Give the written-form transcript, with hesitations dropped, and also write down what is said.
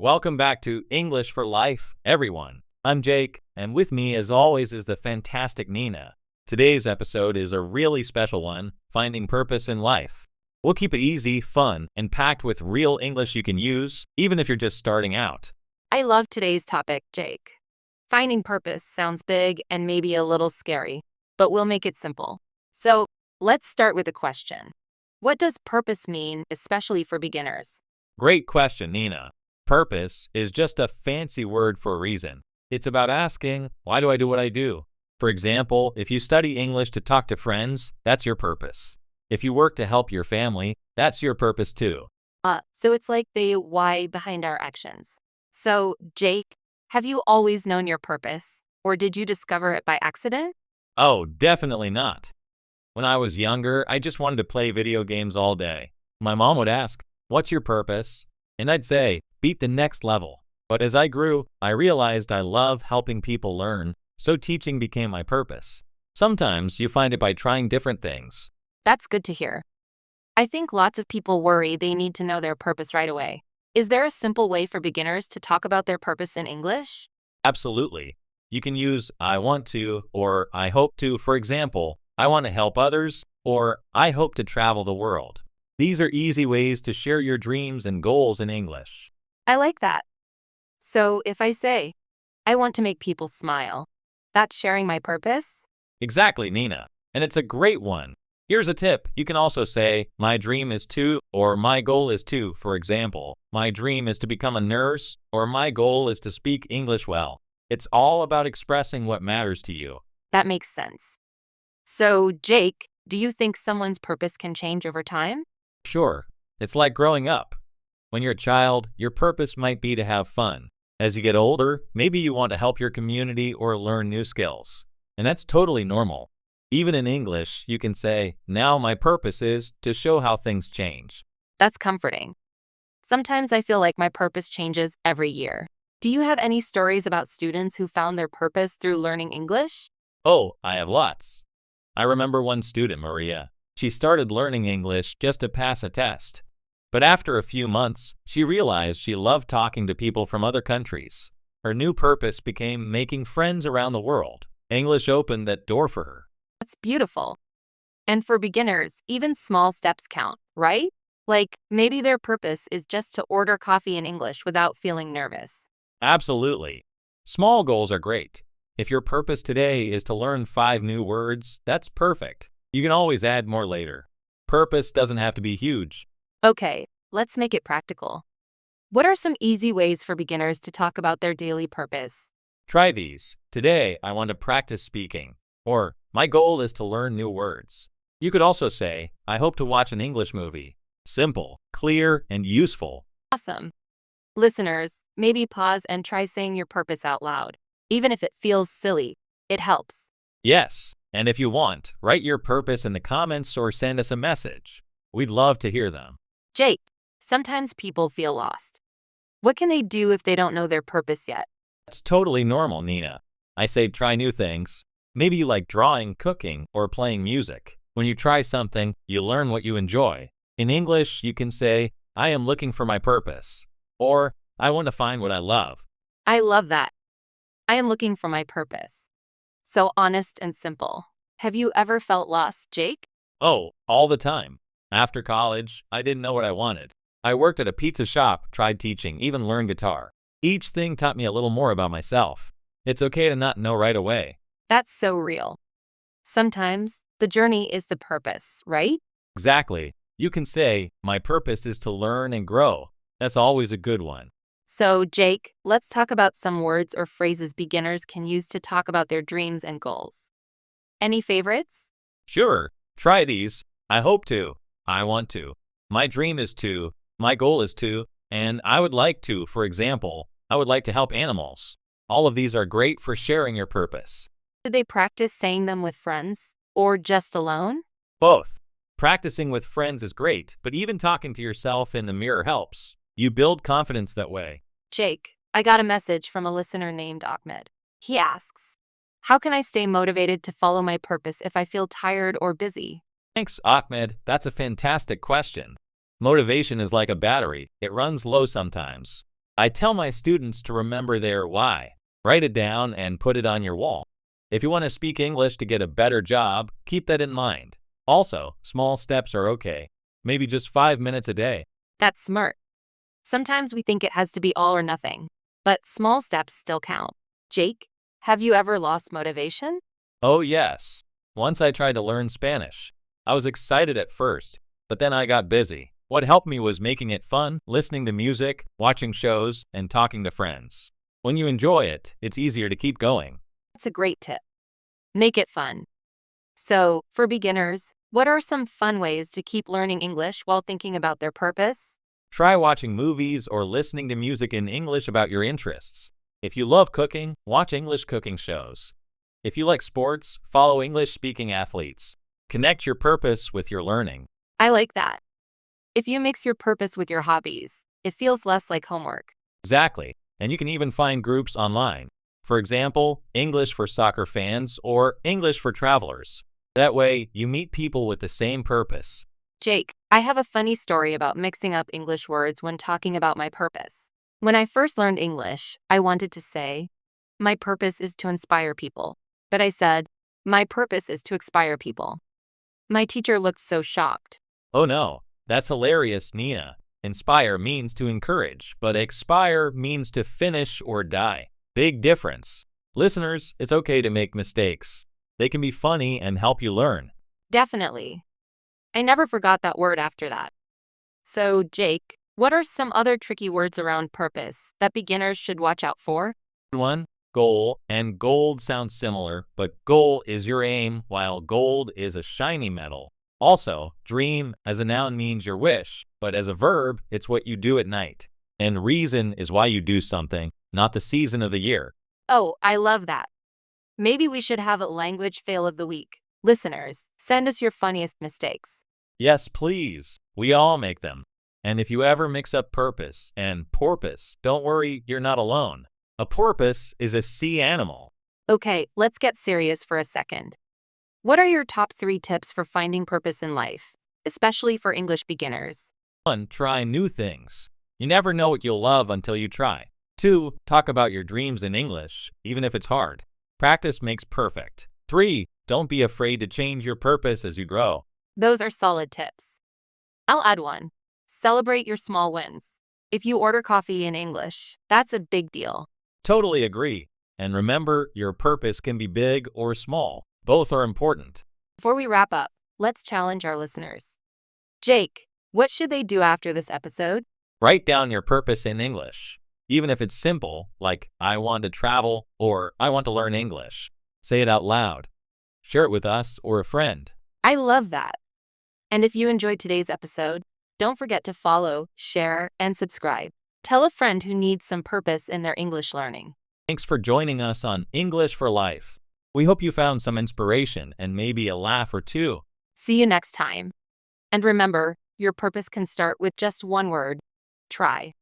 Welcome back to English for Life, everyone. I'm Jake, and with me, as always, is the fantastic Nina. Today's episode is a really special one, Finding Purpose in Life. We'll keep it easy, fun, and packed with real English you can use, even if you're just starting out. I love today's topic, Jake. Finding purpose sounds big and maybe a little scary, but we'll make it simple. So, let's start with a question. What does purpose mean, especially for beginners? Great question, Nina. Purpose is just a fancy word for a reason. It's about asking, why do I do what I do? For example, if you study English to talk to friends, that's your purpose. If you work to help your family, that's your purpose too. So it's like the why behind our actions. So, Jake, have you always known your purpose, or did you discover it by accident? Oh, definitely not. When I was younger, I just wanted to play video games all day. My mom would ask, what's your purpose? And I'd say, beat the next level. But as I grew, I realized I love helping people learn, so teaching became my purpose. Sometimes you find it by trying different things. That's good to hear. I think lots of people worry they need to know their purpose right away. Is there a simple way for beginners to talk about their purpose in English? Absolutely. You can use I want to or I hope to. For example, I want to help others or I hope to travel the world. These are easy ways to share your dreams and goals in English. I like that. So, if I say, I want to make people smile, that's sharing my purpose? Exactly, Nina. And it's a great one. Here's a tip. You can also say, my dream is to, or my goal is to. For example, my dream is to become a nurse, or my goal is to speak English well. It's all about expressing what matters to you. That makes sense. So, Jake, do you think someone's purpose can change over time? Sure, it's like growing up. When you're a child, your purpose might be to have fun. As you get older, maybe you want to help your community or learn new skills. And that's totally normal. Even in English, you can say, now my purpose is to show how things change. That's comforting. Sometimes I feel like my purpose changes every year. Do you have any stories about students who found their purpose through learning English? Oh, I have lots. I remember one student, Maria. She started learning English just to pass a test. But after a few months, she realized she loved talking to people from other countries. Her new purpose became making friends around the world. English opened that door for her. That's beautiful. And for beginners, even small steps count, right? Like, maybe their purpose is just to order coffee in English without feeling nervous. Absolutely. Small goals are great. If your purpose today is to learn 5 new words, that's perfect. You can always add more later. Purpose doesn't have to be huge. Okay, let's make it practical. What are some easy ways for beginners to talk about their daily purpose? Try these. Today, I want to practice speaking. Or, my goal is to learn new words. You could also say, I hope to watch an English movie. Simple, clear, and useful. Awesome. Listeners, maybe pause and try saying your purpose out loud. Even if it feels silly, it helps. Yes, and if you want, write your purpose in the comments or send us a message. We'd love to hear them. Jake, sometimes people feel lost. What can they do if they don't know their purpose yet? That's totally normal, Nina. I say try new things. Maybe you like drawing, cooking, or playing music. When you try something, you learn what you enjoy. In English, you can say, I am looking for my purpose. Or, I want to find what I love. I love that. I am looking for my purpose. So honest and simple. Have you ever felt lost, Jake? Oh, all the time. After college, I didn't know what I wanted. I worked at a pizza shop, tried teaching, even learned guitar. Each thing taught me a little more about myself. It's okay to not know right away. That's so real. Sometimes, the journey is the purpose, right? Exactly. You can say, my purpose is to learn and grow. That's always a good one. So, Jake, let's talk about some words or phrases beginners can use to talk about their dreams and goals. Any favorites? Sure, try these. I hope to. I want to. My dream is to. My goal is to. And I would like to. For example, I would like to help animals. All of these are great for sharing your purpose. Should they practice saying them with friends or just alone? Both. Practicing with friends is great, but even talking to yourself in the mirror helps. You build confidence that way. Jake, I got a message from a listener named Ahmed. He asks, how can I stay motivated to follow my purpose if I feel tired or busy? Thanks, Ahmed. That's a fantastic question. Motivation is like a battery. It runs low sometimes. I tell my students to remember their why. Write it down and put it on your wall. If you want to speak English to get a better job, keep that in mind. Also, small steps are okay. Maybe just 5 minutes a day. That's smart. Sometimes we think it has to be all or nothing, but small steps still count. Jake, have you ever lost motivation? Oh yes. Once I tried to learn Spanish. I was excited at first, but then I got busy. What helped me was making it fun, listening to music, watching shows, and talking to friends. When you enjoy it, it's easier to keep going. That's a great tip. Make it fun. So, for beginners, what are some fun ways to keep learning English while thinking about their purpose? Try watching movies or listening to music in English about your interests. If you love cooking, watch English cooking shows. If you like sports, follow English-speaking athletes. Connect your purpose with your learning. I like that. If you mix your purpose with your hobbies, it feels less like homework. Exactly. And you can even find groups online. For example, English for soccer fans or English for travelers. That way, you meet people with the same purpose. Jake, I have a funny story about mixing up English words when talking about my purpose. When I first learned English, I wanted to say, my purpose is to inspire people. But I said, my purpose is to expire people. My teacher looked so shocked. Oh no, that's hilarious, Nia. Inspire means to encourage, but expire means to finish or die. Big difference. Listeners, it's okay to make mistakes. They can be funny and help you learn. Definitely. I never forgot that word after that. So, Jake, what are some other tricky words around purpose that beginners should watch out for? One, goal, and gold sounds similar, but goal is your aim, while gold is a shiny metal. Also, dream as a noun means your wish, but as a verb, it's what you do at night. And reason is why you do something, not the season of the year. Oh, I love that. Maybe we should have a language fail of the week. Listeners, send us your funniest mistakes. Yes, please. We all make them. And if you ever mix up purpose and porpoise, don't worry, you're not alone. A porpoise is a sea animal. Okay, let's get serious for a second. What are your top 3 tips for finding purpose in life, especially for English beginners? 1. Try new things. You never know what you'll love until you try. 2. Talk about your dreams in English, even if it's hard. Practice makes perfect. 3. Don't be afraid to change your purpose as you grow. Those are solid tips. I'll add one. Celebrate your small wins. If you order coffee in English, that's a big deal. Totally agree. And remember, your purpose can be big or small. Both are important. Before we wrap up, let's challenge our listeners. Jake, what should they do after this episode? Write down your purpose in English. Even if it's simple, like I want to travel or I want to learn English. Say it out loud. Share it with us or a friend. I love that. And if you enjoyed today's episode, don't forget to follow, share, and subscribe. Tell a friend who needs some purpose in their English learning. Thanks for joining us on English for Life. We hope you found some inspiration and maybe a laugh or two. See you next time. And remember, your purpose can start with just one word. Try.